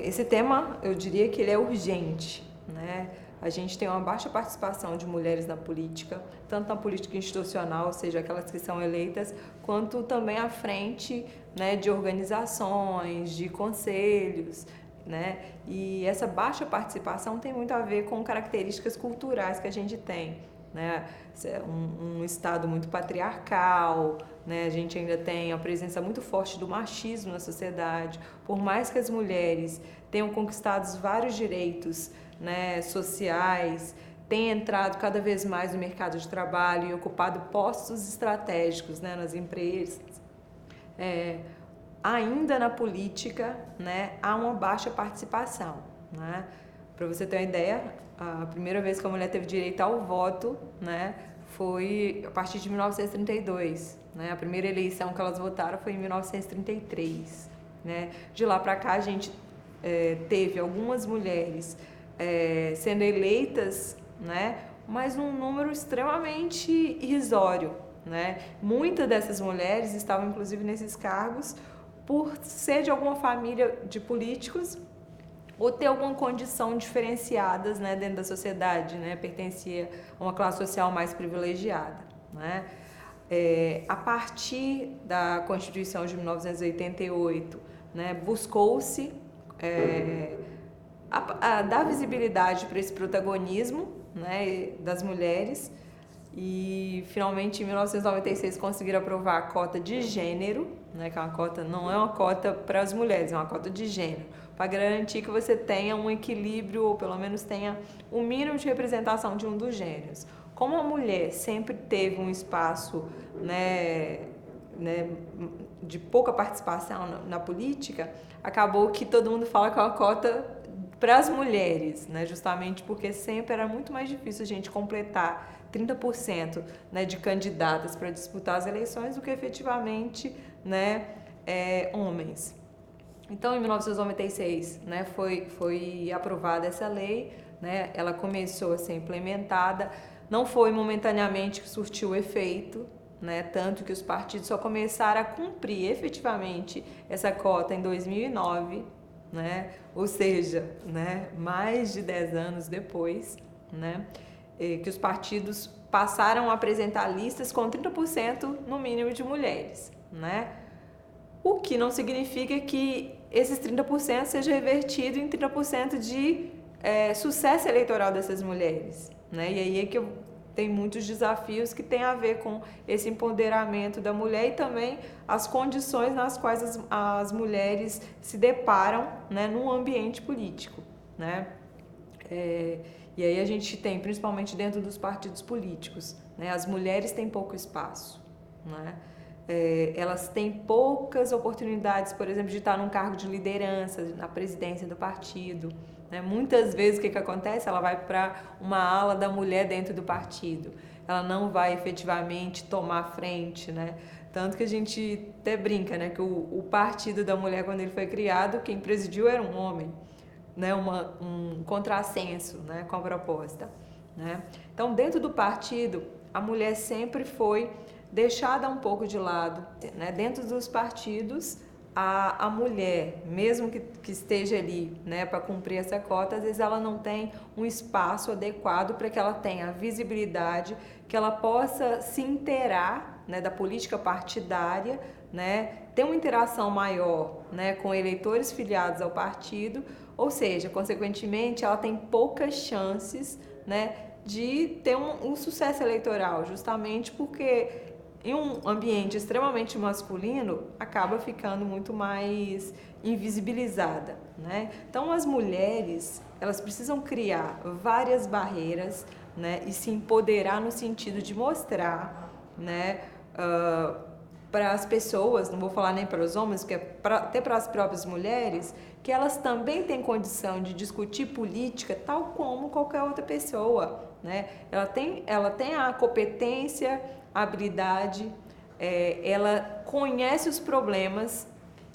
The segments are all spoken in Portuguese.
Esse tema, eu diria que ele é urgente, né? A gente tem uma baixa participação de mulheres na política, tanto na política institucional, ou seja, aquelas que são eleitas, quanto também à frente, né, de organizações, de conselhos, né? E essa baixa participação tem muito a ver com características culturais que a gente tem, né? Um estado muito patriarcal, né? A gente ainda tem a presença muito forte do machismo na sociedade. Por mais que as mulheres tenham conquistado vários direitos, né, sociais, têm entrado cada vez mais no mercado de trabalho e ocupado postos estratégicos, né, nas empresas, ainda na política, né, há uma baixa participação, né? Para você ter uma ideia, a primeira vez que a mulher teve direito ao voto, né, foi a partir de 1932, né? A primeira eleição que elas votaram foi em 1933, né? De lá para cá a gente teve algumas mulheres sendo eleitas, né, mas um número extremamente irrisório, né? Muitas dessas mulheres estavam inclusive nesses cargos por ser de alguma família de políticos ou ter alguma condição diferenciadas, né, dentro da sociedade, né, pertencia a uma classe social mais privilegiada, né? A partir da Constituição de 1988, né, buscou-se dar visibilidade para esse protagonismo, né, das mulheres e finalmente em 1996 conseguiram aprovar a cota de gênero, né, que é uma cota, não é uma cota para as mulheres, é uma cota de gênero, para garantir que você tenha um equilíbrio ou pelo menos tenha um mínimo de representação de um dos gêneros. Como a mulher sempre teve um espaço, né, de pouca participação na política, acabou que todo mundo fala que é uma cota para as mulheres, né, justamente porque sempre era muito mais difícil a gente completar 30%, né, de candidatas para disputar as eleições do que efetivamente, né, homens. Então, em 1996, né, foi aprovada essa lei, né, ela começou a ser implementada, não foi momentaneamente que surtiu efeito, né, tanto que os partidos só começaram a cumprir efetivamente essa cota em 2009, né, ou seja, né, mais de 10 anos depois, né, que os partidos passaram a apresentar listas com 30% no mínimo de mulheres, né? O que não significa que esses 30% seja revertido em 30% de sucesso eleitoral dessas mulheres, né? E aí é que tem muitos desafios que tem a ver com esse empoderamento da mulher e também as condições nas quais as mulheres se deparam, né, no ambiente político, né? E aí a gente tem, principalmente dentro dos partidos políticos, né, as mulheres têm pouco espaço, né? Elas têm poucas oportunidades, por exemplo, de estar num cargo de liderança, na presidência do partido, né? Muitas vezes o que acontece? Ela vai para uma ala da mulher dentro do partido, ela não vai efetivamente tomar frente, né? Tanto que a gente até brinca, né, que o partido da mulher, quando ele foi criado, quem presidiu era um homem, né, um contrassenso, né, com a proposta, né? Então, dentro do partido, a mulher sempre foi deixada um pouco de lado, né? Dentro dos partidos, a mulher, mesmo que esteja ali, né, para cumprir essa cota, às vezes ela não tem um espaço adequado para que ela tenha visibilidade, que ela possa se inteirar, né, da política partidária, né, ter uma interação maior, né, com eleitores filiados ao partido, ou seja, consequentemente, ela tem poucas chances, né, de ter um sucesso eleitoral, justamente porque em um ambiente extremamente masculino, acaba ficando muito mais invisibilizada, né? Então, as mulheres, elas precisam criar várias barreiras, né, e se empoderar no sentido de mostrar, né, para as pessoas, não vou falar nem para os homens, que até para as próprias mulheres, que elas também têm condição de discutir política tal como qualquer outra pessoa, né? Ela tem a competência, a habilidade, ela conhece os problemas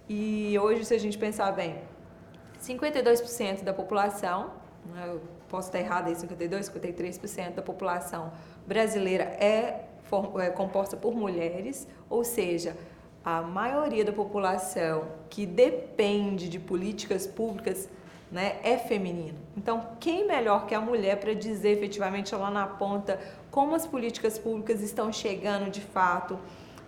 e hoje, se a gente pensar bem, 52% da população, né, eu posso estar errada aí, 52%, 53% da população brasileira é composta por mulheres, ou seja, a maioria da população que depende de políticas públicas né, é feminino. Então, quem melhor que a mulher para dizer efetivamente lá na ponta como as políticas públicas estão chegando de fato,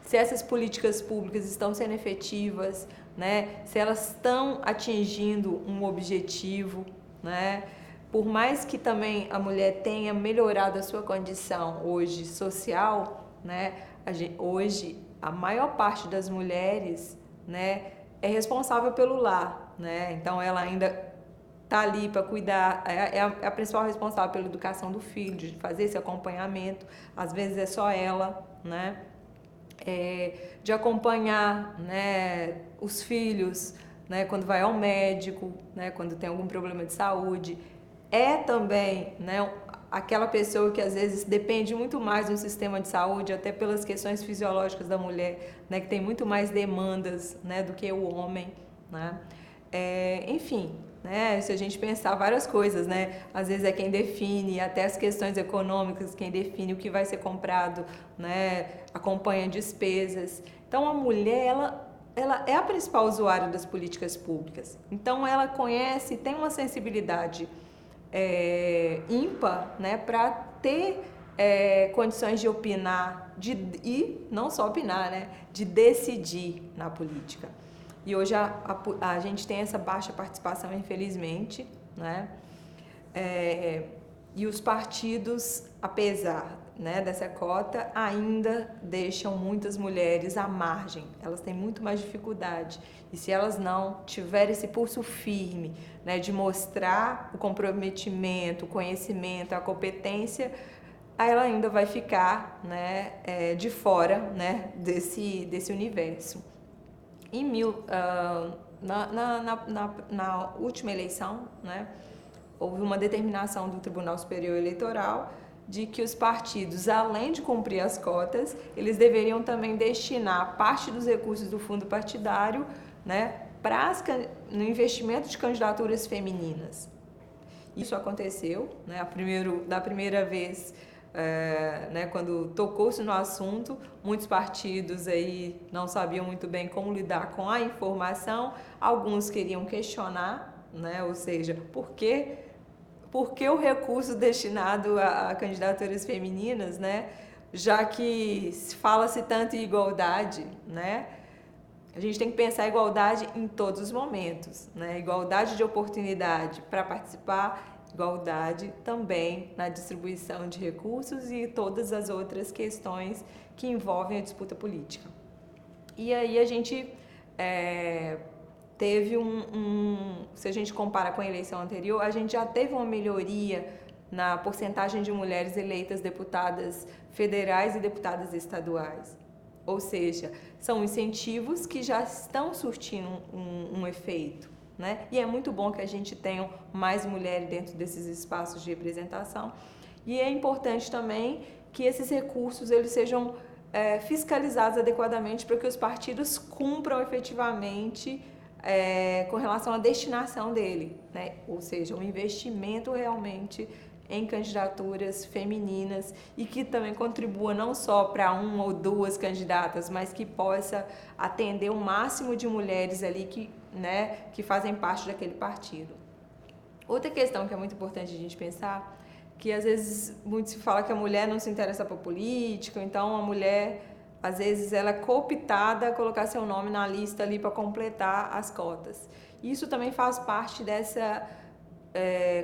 se essas políticas públicas estão sendo efetivas, né, se elas estão atingindo um objetivo, né? Por mais que também a mulher tenha melhorado a sua condição hoje social, né, hoje a maior parte das mulheres, né, é responsável pelo lar, né? Então ela ainda tá ali para cuidar, é a principal responsável pela educação do filho, de fazer esse acompanhamento. Às vezes é só ela, né? De acompanhar, né, os filhos, né, quando vai ao médico, né, quando tem algum problema de saúde. É também, né, aquela pessoa que às vezes depende muito mais do sistema de saúde, até pelas questões fisiológicas da mulher, né, que tem muito mais demandas, né, do que o homem, né? Enfim, né, se a gente pensar várias coisas, né, às vezes é quem define até as questões econômicas, quem define o que vai ser comprado, né, acompanha despesas. Então a mulher, ela é a principal usuária das políticas públicas. Então ela conhece, tem uma sensibilidade ímpar, né, para ter condições de opinar, e não só opinar, né, de decidir na política. E hoje a gente tem essa baixa participação, infelizmente, né? E os partidos, apesar, né, dessa cota, ainda deixam muitas mulheres à margem. Elas têm muito mais dificuldade. E se elas não tiverem esse pulso firme, né, de mostrar o comprometimento, o conhecimento, a competência, ela ainda vai ficar, né, de fora, né, desse universo. Na última eleição, né, houve uma determinação do Tribunal Superior Eleitoral de que os partidos, além de cumprir as cotas, eles deveriam também destinar parte dos recursos do fundo partidário, né, no investimento de candidaturas femininas. Isso aconteceu, né, da primeira vez, né, quando tocou-se no assunto, muitos partidos aí não sabiam muito bem como lidar com a informação, alguns queriam questionar, né, ou seja, por que o recurso destinado a candidaturas femininas, né, já que fala-se tanto em igualdade, né? A gente tem que pensar a igualdade em todos os momentos, né? Igualdade de oportunidade para participar, igualdade também na distribuição de recursos e todas as outras questões que envolvem a disputa política. E aí a gente teve se a gente compara com a eleição anterior, a gente já teve uma melhoria na porcentagem de mulheres eleitas deputadas federais e deputadas estaduais. Ou seja, são incentivos que já estão surtindo um efeito, né? E é muito bom que a gente tenha mais mulheres dentro desses espaços de representação. E é importante também que esses recursos eles sejam fiscalizados adequadamente para que os partidos cumpram efetivamente com relação à destinação dele, né? Ou seja, um investimento realmente em candidaturas femininas e que também contribua não só para uma ou duas candidatas, mas que possa atender o máximo de mulheres ali que fazem parte daquele partido. Outra questão que é muito importante a gente pensar, que às vezes muito se fala que a mulher não se interessa por política, então a mulher, às vezes, ela é cooptada a colocar seu nome na lista ali para completar as cotas. Isso também faz parte dessa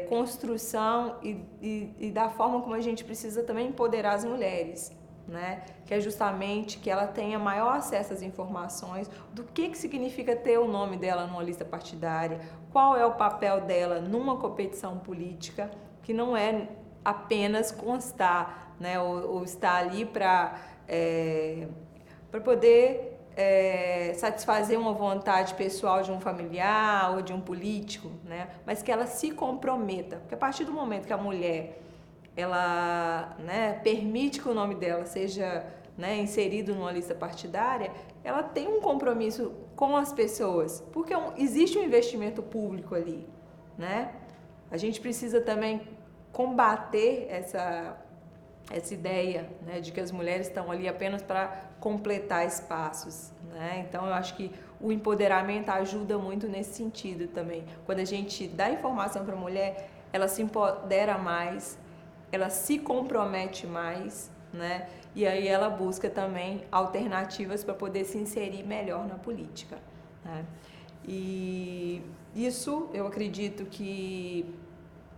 construção e da forma como a gente precisa também empoderar as mulheres, né? Que é justamente que ela tenha maior acesso às informações do que significa ter o nome dela numa lista partidária, qual é o papel dela numa competição política, que não é apenas constar, né? Ou estar ali para poder satisfazer uma vontade pessoal de um familiar ou de um político, né? Mas que ela se comprometa, porque a partir do momento que a mulher ela, né, permite que o nome dela seja, né, inserido numa lista partidária, ela tem um compromisso com as pessoas, porque existe um investimento público ali, né? A gente precisa também combater essa ideia, né, de que as mulheres estão ali apenas para completar espaços, né? Então eu acho que o empoderamento ajuda muito nesse sentido também. Quando a gente dá informação para a mulher, ela se empodera mais, ela se compromete mais, né? E aí ela busca também alternativas para poder se inserir melhor na política, né? E isso eu acredito que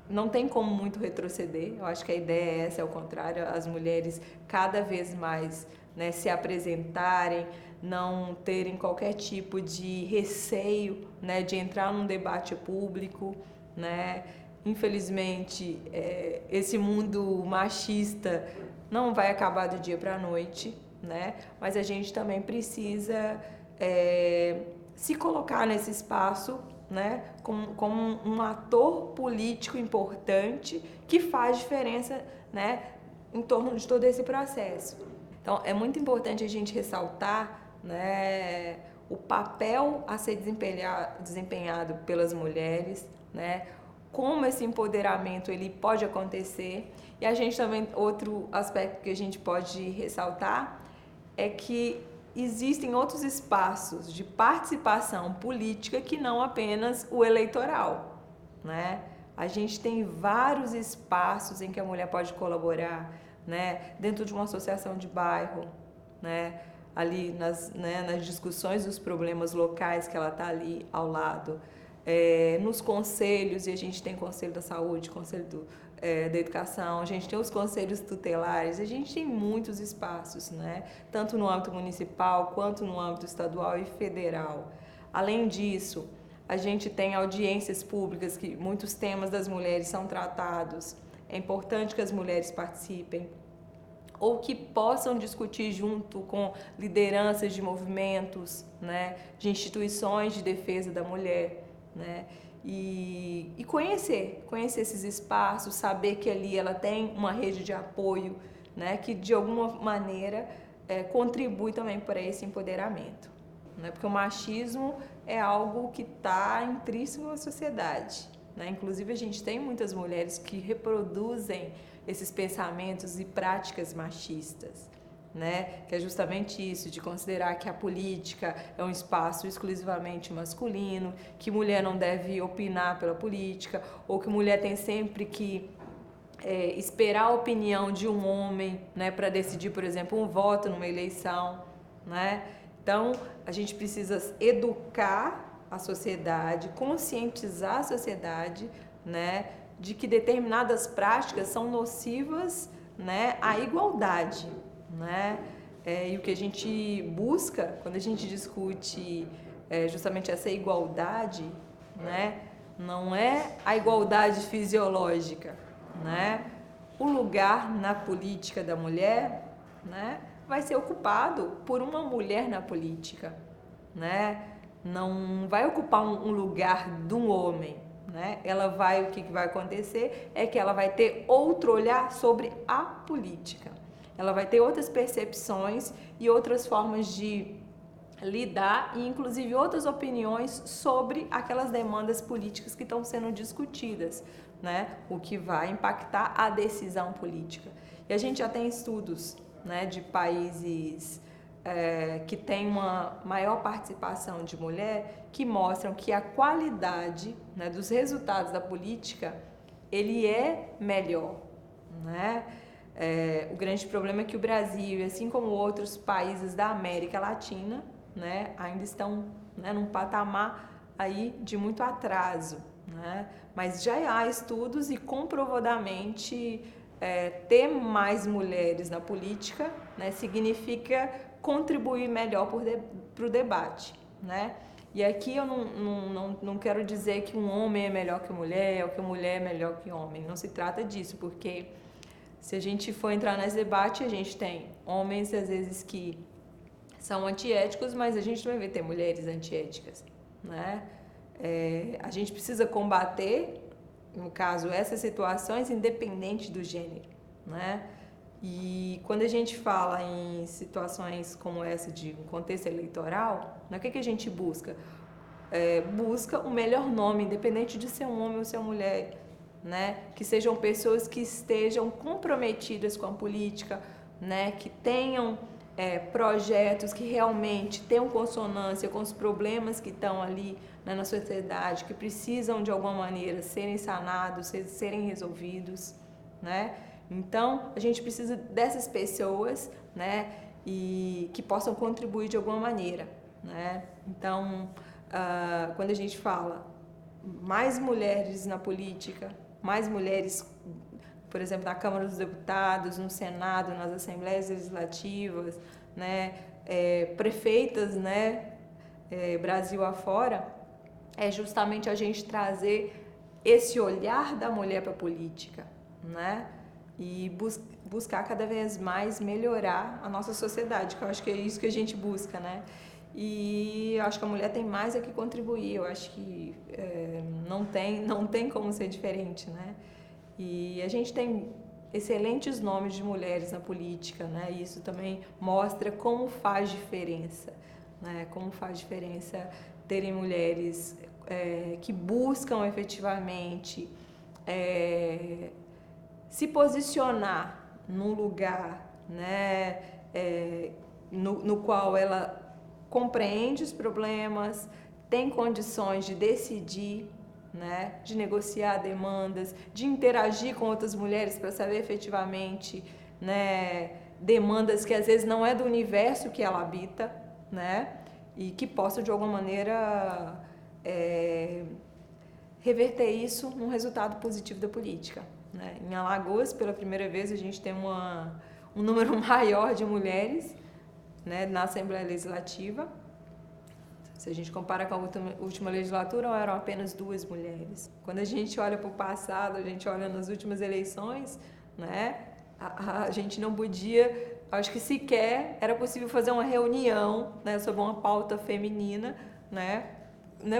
não tem como muito retroceder. Eu acho que a ideia é essa, é o contrário, as mulheres cada vez mais, né, se apresentarem, não terem qualquer tipo de receio, né, de entrar num debate público, né? Infelizmente, esse mundo machista não vai acabar do dia para a noite, né? Mas a gente também precisa se colocar nesse espaço, né, como um ator político importante que faz diferença, né, em torno de todo esse processo. Então, é muito importante a gente ressaltar, né, o papel a ser desempenhado pelas mulheres, né, como esse empoderamento ele pode acontecer. E a gente também, outro aspecto que a gente pode ressaltar é que existem outros espaços de participação política que não apenas o eleitoral, né? A gente tem vários espaços em que a mulher pode colaborar, né? Dentro de uma associação de bairro, né? Ali nas discussões dos problemas locais que ela está ali ao lado, nos conselhos, e a gente tem Conselho da Saúde, Conselho da Educação, a gente tem os conselhos tutelares, a gente tem muitos espaços, né? Tanto no âmbito municipal quanto no âmbito estadual e federal. Além disso, a gente tem audiências públicas que muitos temas das mulheres são tratados. É importante que as mulheres participem ou que possam discutir junto com lideranças de movimentos, né, de instituições de defesa da mulher, né, e conhecer esses espaços, saber que ali ela tem uma rede de apoio, né, que de alguma maneira contribui também para esse empoderamento, né, porque o machismo é algo que está intrínseco na sociedade, né, inclusive a gente tem muitas mulheres que reproduzem esses pensamentos e práticas machistas, né? Que é justamente isso, de considerar que a política é um espaço exclusivamente masculino, que mulher não deve opinar pela política, ou que mulher tem sempre que esperar a opinião de um homem, né, para decidir, por exemplo, um voto numa eleição, né? Então, a gente precisa educar a sociedade, conscientizar a sociedade, né, de que determinadas práticas são nocivas, né, à igualdade, né? E o que a gente busca quando a gente discute justamente essa igualdade, né, não é a igualdade fisiológica, né? O lugar na política da mulher, né, vai ser ocupado por uma mulher na política, né? Não vai ocupar um lugar de um homem, né? O que vai acontecer é que ela vai ter outro olhar sobre a política. Ela vai ter outras percepções e outras formas de lidar e inclusive outras opiniões sobre aquelas demandas políticas que estão sendo discutidas, né? O que vai impactar a decisão política. E a gente já tem estudos, né, de países que têm uma maior participação de mulher, que mostram que a qualidade, né, dos resultados da política, ele é melhor, né? O grande problema é que o Brasil, assim como outros países da América Latina, né, ainda estão, né, num patamar aí de muito atraso, né? Mas já há estudos e comprovadamente ter mais mulheres na política, né, significa contribuir melhor para o debate, né? E aqui eu não quero dizer que um homem é melhor que mulher ou que mulher é melhor que homem. Não se trata disso, porque se a gente for entrar nesse debate, a gente tem homens, às vezes, que são antiéticos, mas a gente também vai ter mulheres antiéticas, né? A gente precisa combater, no caso, essas situações independente do gênero, né? E quando a gente fala em situações como essa de um contexto eleitoral, né, o que a gente busca? Busca o melhor nome, independente de ser um homem ou ser uma mulher, né? Que sejam pessoas que estejam comprometidas com a política, né? Que tenham projetos que realmente tenham consonância com os problemas que estão ali, né, na sociedade, que precisam de alguma maneira serem sanados, serem resolvidos, né? Então, a gente precisa dessas pessoas, né, e que possam contribuir de alguma maneira, né? Então, quando a gente fala mais mulheres na política, mais mulheres, por exemplo, na Câmara dos Deputados, no Senado, nas Assembleias Legislativas, né, prefeitas, né, Brasil afora, é justamente a gente trazer esse olhar da mulher para a política, né, e buscar cada vez mais melhorar a nossa sociedade, que eu acho que é isso que a gente busca, né. E eu acho que a mulher tem mais a que contribuir, eu acho que não tem como ser diferente, né. E a gente tem excelentes nomes de mulheres na política, né? E isso também mostra como faz diferença, né? Como faz diferença terem mulheres que buscam efetivamente se posicionar num lugar, né? No qual ela compreende os problemas, tem condições de decidir, né, de negociar demandas, de interagir com outras mulheres para saber efetivamente, né, demandas que às vezes não é do universo que ela habita, né, e que possam de alguma maneira reverter isso num resultado positivo da política, né. Em Alagoas, pela primeira vez, a gente tem um número maior de mulheres, né, na Assembleia Legislativa. Se a gente compara com a última legislatura, eram apenas 2 mulheres. Quando a gente olha para o passado, a gente olha nas últimas eleições, né, a gente não podia, acho que sequer era possível fazer uma reunião, né, sobre uma pauta feminina, né,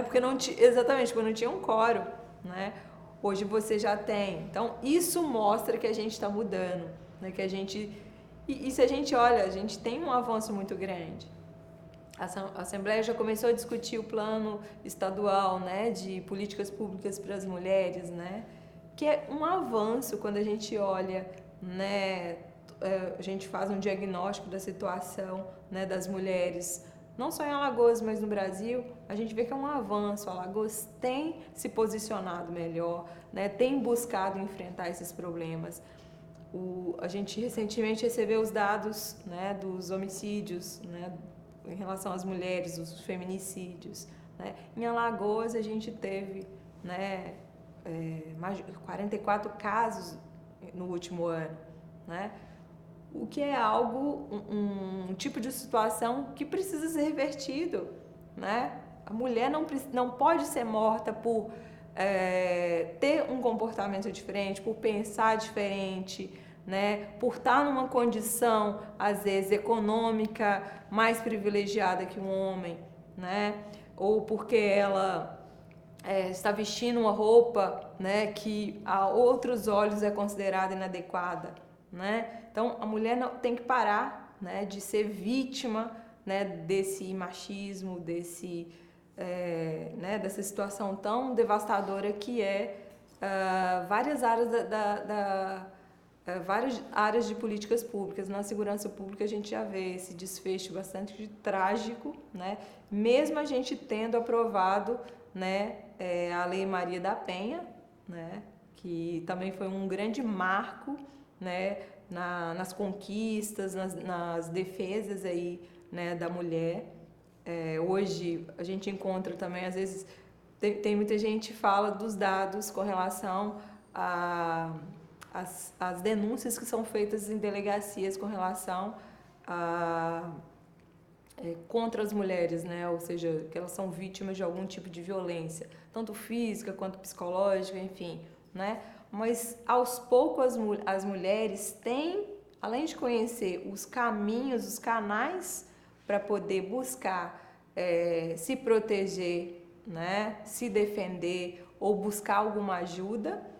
porque não tinha, exatamente, porque não tinha um quórum, né. Hoje você já tem. Então, isso mostra que a gente está mudando, né, que a gente... E se a gente olha, a gente tem um avanço muito grande. A Assembleia já começou a discutir o plano estadual, né, de políticas públicas para as mulheres, né, que é um avanço quando a gente olha, né, a gente faz um diagnóstico da situação, né, das mulheres, não só em Alagoas, mas no Brasil, a gente vê que é um avanço. Alagoas tem se posicionado melhor, né, tem buscado enfrentar esses problemas. A gente recentemente recebeu os dados, né, dos homicídios, né, em relação às mulheres, os feminicídios, né? Em Alagoas a gente teve, né, mais de 44 casos no último ano, né? O que é algo, um tipo de situação que precisa ser revertido, né? A mulher não pode ser morta por ter um comportamento diferente, por pensar diferente, né, por estar numa condição, às vezes, econômica mais privilegiada que um homem, né, ou porque ela está vestindo uma roupa, né, que a outros olhos é considerada inadequada, né. Então, a mulher não, tem que parar, né, de ser vítima, né, desse machismo, né, dessa situação tão devastadora que várias áreas várias áreas de políticas públicas. Na segurança pública a gente já vê esse desfecho bastante trágico, né? Mesmo a gente tendo aprovado, né, a Lei Maria da Penha, né, que também foi um grande marco, né, nas conquistas, nas defesas aí, né, da mulher. Hoje a gente encontra também, às vezes, tem muita gente que fala dos dados com relação as denúncias que são feitas em delegacias com relação contra as mulheres, né? Ou seja, que elas são vítimas de algum tipo de violência, tanto física quanto psicológica, enfim, né? Mas aos poucos as mulheres têm, além de conhecer os caminhos, os canais para poder buscar se proteger, né? Se defender ou buscar alguma ajuda,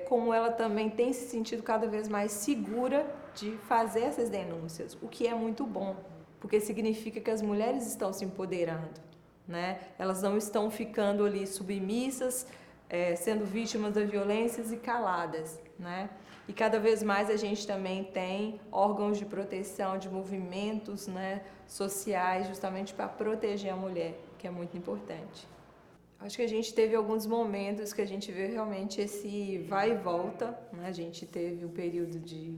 como ela também tem se sentido cada vez mais segura de fazer essas denúncias, o que é muito bom, porque significa que as mulheres estão se empoderando, né? Elas não estão ficando ali submissas, sendo vítimas da violências e caladas, né? E cada vez mais a gente também tem órgãos de proteção, de movimentos, né, sociais, justamente para proteger a mulher, que é muito importante. Acho que a gente teve alguns momentos que a gente vê realmente esse vai e volta, né? A gente teve um período de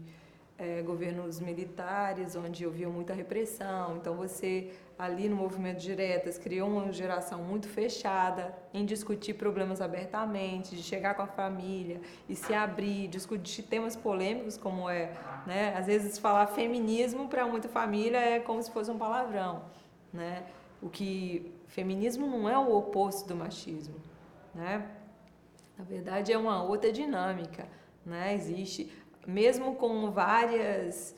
governos militares, onde havia muita repressão, então você ali no movimento Diretas criou uma geração muito fechada em discutir problemas abertamente, de chegar com a família e se abrir, discutir temas polêmicos como né, às vezes falar feminismo para muita família é como se fosse um palavrão, né? O que feminismo não é o oposto do machismo, né? Na verdade é uma outra dinâmica, né? Existe, mesmo com várias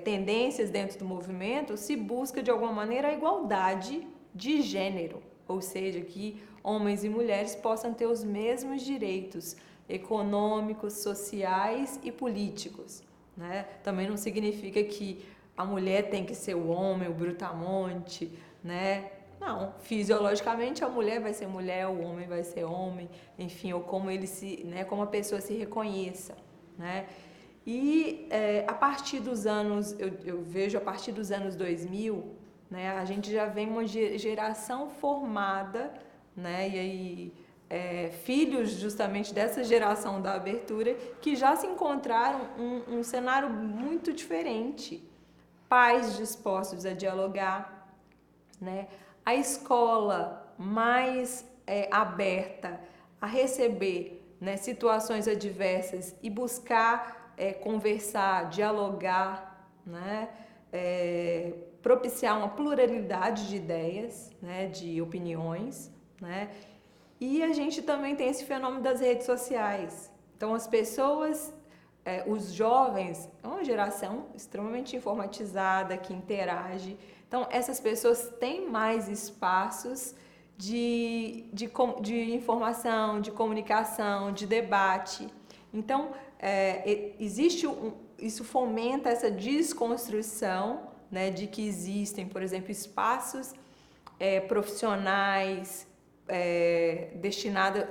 tendências dentro do movimento, se busca de alguma maneira a igualdade de gênero, ou seja, que homens e mulheres possam ter os mesmos direitos econômicos, sociais e políticos, né? Também não significa que a mulher tem que ser o homem, o brutamonte, né? Não, fisiologicamente a mulher vai ser mulher, o homem vai ser homem, enfim, ou como ele né, como a pessoa se reconheça, né? E a partir dos anos, eu vejo a partir dos anos 2000, né, a gente já vem uma geração formada, né, e aí filhos justamente dessa geração da abertura que já se encontraram um cenário muito diferente, pais dispostos a dialogar, né, a escola mais aberta a receber, né, situações adversas e buscar conversar, dialogar, né, propiciar uma pluralidade de ideias, né, de opiniões, né, e a gente também tem esse fenômeno das redes sociais. Então as pessoas, os jovens, é uma geração extremamente informatizada, que interage. Então essas pessoas têm mais espaços de informação, de comunicação, de debate. Então isso fomenta essa desconstrução, né, de que existem, por exemplo, espaços profissionais destinados,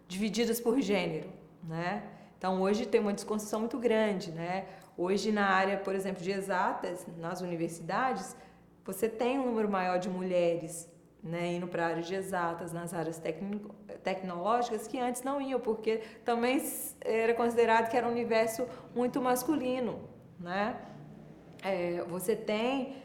divididos por gênero, né? Então hoje tem uma desconstrução muito grande, né? Hoje na área, por exemplo, de exatas, nas universidades, você tem um número maior de mulheres, né, indo para a área de exatas, nas áreas tecnológicas, que antes não iam, porque também era considerado que era um universo muito masculino, né? Você tem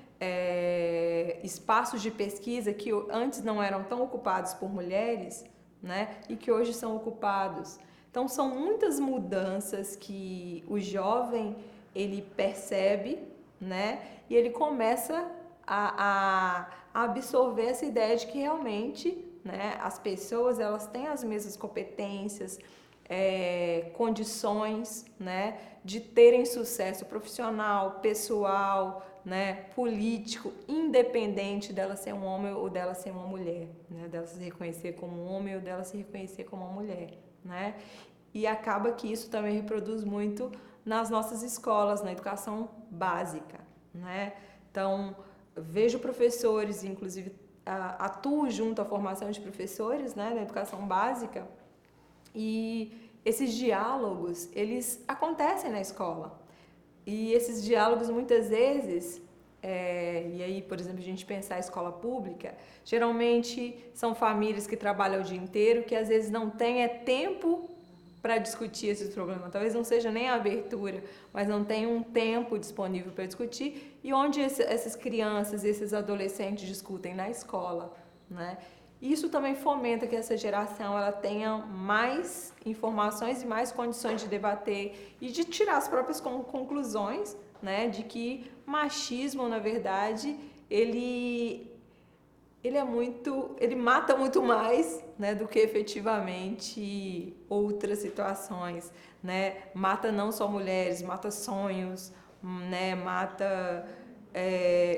espaços de pesquisa que antes não eram tão ocupados por mulheres, né, e que hoje são ocupados. Então são muitas mudanças que o jovem ele percebe, né, e ele começa a absorver essa ideia de que realmente, né, as pessoas elas têm as mesmas competências, condições, né, de terem sucesso profissional, pessoal, né, político, independente dela ser um homem ou dela ser uma mulher, né, dela se reconhecer como um homem ou dela se reconhecer como uma mulher, né? E acaba que isso também reproduz muito nas nossas escolas, na educação básica, né? Então, vejo professores, inclusive atuo junto à formação de professores, né, na educação básica, e esses diálogos, eles acontecem na escola. E esses diálogos, muitas vezes, e aí, por exemplo, a gente pensar a escola pública, geralmente são famílias que trabalham o dia inteiro, que às vezes não têm tempo para discutir esses problemas. Talvez não seja nem a abertura, mas não tem um tempo disponível para discutir, e onde essas crianças, esses adolescentes discutem na escola, né? Isso também fomenta que essa geração ela tenha mais informações e mais condições de debater e de tirar as próprias conclusões, né, de que machismo, na verdade, ele mata muito mais, né, do que efetivamente outras situações, né? Mata não só mulheres, mata sonhos, né? Mata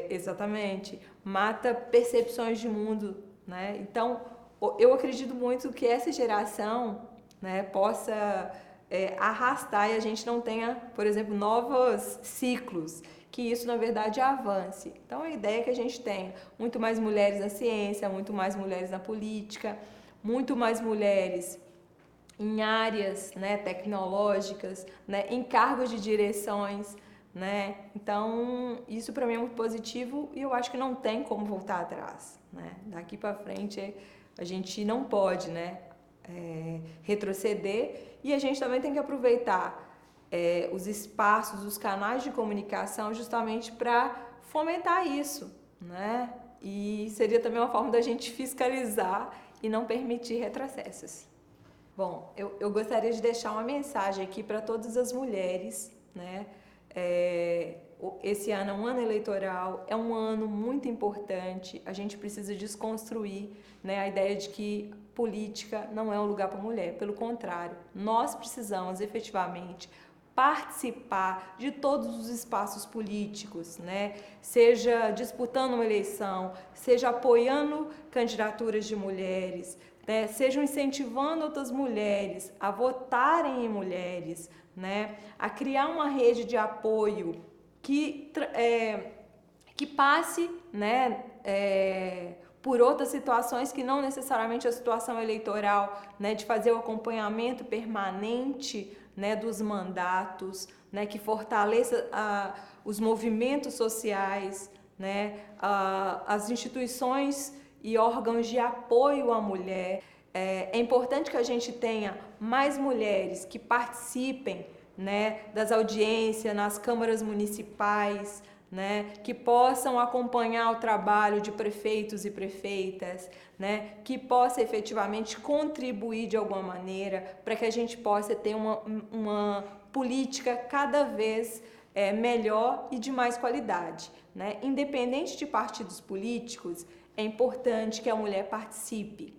exatamente, mata percepções de mundo, né? Então, eu acredito muito que essa geração, né, possa arrastar e a gente não tenha, por exemplo, novos ciclos, que isso, na verdade, avance. Então, a ideia é que a gente tenha muito mais mulheres na ciência, muito mais mulheres na política, muito mais mulheres em áreas, né, tecnológicas, né, em cargos de direções, né? Então, isso para mim é muito positivo e eu acho que não tem como voltar atrás, né? Daqui para frente a gente não pode, né, retroceder, e a gente também tem que aproveitar os espaços, os canais de comunicação justamente para fomentar isso, né? E seria também uma forma da gente fiscalizar e não permitir retrocessos. Bom, eu gostaria de deixar uma mensagem aqui para todas as mulheres, né? Esse ano é um ano eleitoral, é um ano muito importante, a gente precisa desconstruir, né, a ideia de que política não é um lugar para mulher. Pelo contrário, nós precisamos efetivamente participar de todos os espaços políticos, né? Seja disputando uma eleição, seja apoiando candidaturas de mulheres, né? Sejam incentivando outras mulheres a votarem em mulheres, né? A criar uma rede de apoio que passe, né, por outras situações que não necessariamente a situação eleitoral, né, de fazer o acompanhamento permanente, né, dos mandatos, né, que fortaleça os movimentos sociais, né, as instituições e órgãos de apoio à mulher. É importante que a gente tenha mais mulheres que participem, né, das audiências nas câmaras municipais, né, que possam acompanhar o trabalho de prefeitos e prefeitas, né, que possa efetivamente contribuir de alguma maneira para que a gente possa ter uma política cada vez melhor e de mais qualidade, né? Independente de partidos políticos, é importante que a mulher participe,